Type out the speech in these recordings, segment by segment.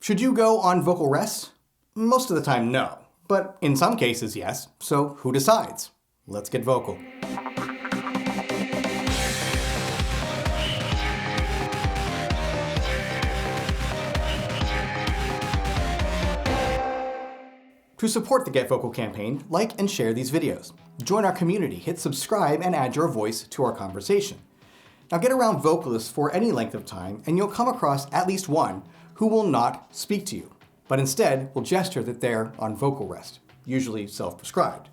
Should you go on vocal rest? Most of the time, no. But in some cases, yes. So who decides? Let's get vocal. To support the Get Vocal campaign, like and share these videos. Join our community, hit subscribe, and add your voice to our conversation. Now get around vocalists for any length of time, and you'll come across at least one who will not speak to you, but instead will gesture that they're on vocal rest, usually self-prescribed.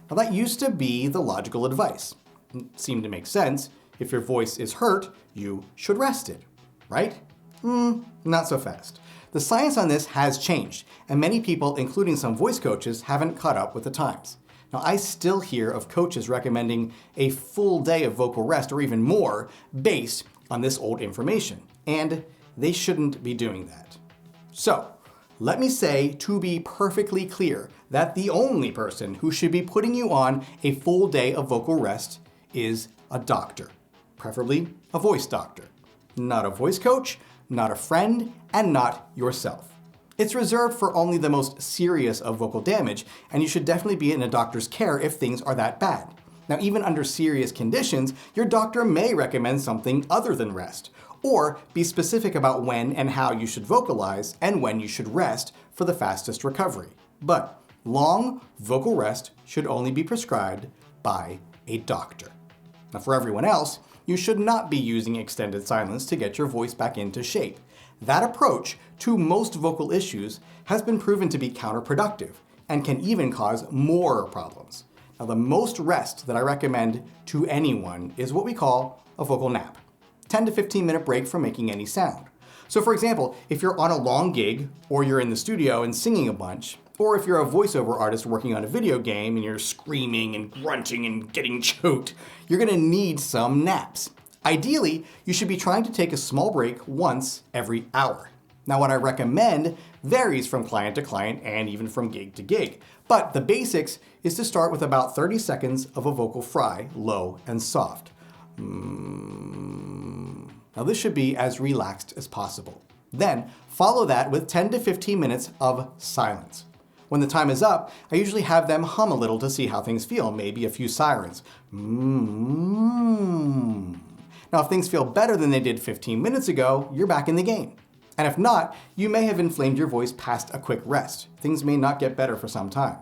Now that used to be the logical advice. It seemed to make sense. If your voice is hurt, you should rest it, right? Not so fast. The science on this has changed, and many people, including some voice coaches, haven't caught up with the times. Now, I still hear of coaches recommending a full day of vocal rest or even more based on this old information, and they shouldn't be doing that. So, let me say to be perfectly clear that the only person who should be putting you on a full day of vocal rest is a doctor, preferably a voice doctor, not a voice coach, not a friend, and not yourself. It's reserved for only the most serious of vocal damage, and you should definitely be in a doctor's care if things are that bad. Now, even under serious conditions, your doctor may recommend something other than rest, or be specific about when and how you should vocalize and when you should rest for the fastest recovery. But long vocal rest should only be prescribed by a doctor. Now, for everyone else, you should not be using extended silence to get your voice back into shape. That approach to most vocal issues has been proven to be counterproductive and can even cause more problems. Now, the most rest that I recommend to anyone is what we call a vocal nap. 10 to 15 minute break from making any sound. So for example, if you're on a long gig, or you're in the studio and singing a bunch, or if you're a voiceover artist working on a video game and you're screaming and grunting and getting choked, you're gonna need some naps. Ideally, you should be trying to take a small break once every hour. Now, what I recommend varies from client to client and even from gig to gig, but the basics is to start with about 30 seconds of a vocal fry, low and soft. Now this should be as relaxed as possible. Then follow that with 10 to 15 minutes of silence. When the time is up, I usually have them hum a little to see how things feel, maybe a few sirens. Now if things feel better than they did 15 minutes ago, you're back in the game. And if not, you may have inflamed your voice past a quick rest. Things may not get better for some time.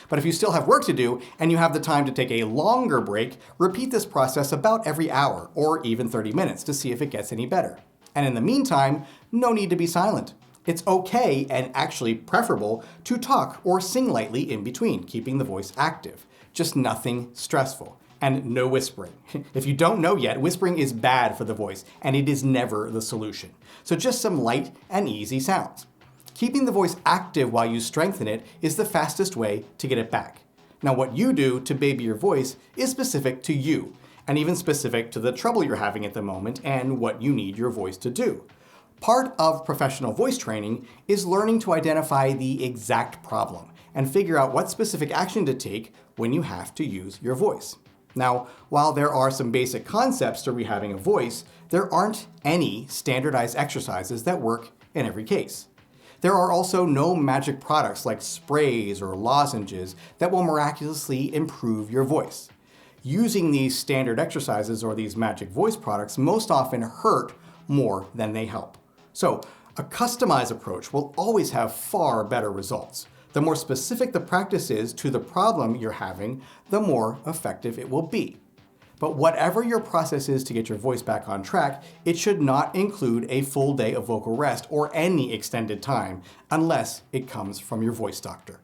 But if you still have work to do and you have the time to take a longer break, repeat this process about every hour or even 30 minutes to see if it gets any better. And in the meantime, no need to be silent. It's okay and actually preferable to talk or sing lightly in between, keeping the voice active. Just nothing stressful. And no whispering. If you don't know yet, whispering is bad for the voice, and it is never the solution. So just some light and easy sounds. Keeping the voice active while you strengthen it is the fastest way to get it back. Now, what you do to baby your voice is specific to you, and even specific to the trouble you're having at the moment and what you need your voice to do. Part of professional voice training is learning to identify the exact problem and figure out what specific action to take when you have to use your voice. Now, while there are some basic concepts to rehabbing a voice, there aren't any standardized exercises that work in every case. There are also no magic products like sprays or lozenges that will miraculously improve your voice. Using these standard exercises or these magic voice products most often hurt more than they help. So, a customized approach will always have far better results. The more specific the practice is to the problem you're having, the more effective it will be. But whatever your process is to get your voice back on track, it should not include a full day of vocal rest or any extended time unless it comes from your voice doctor.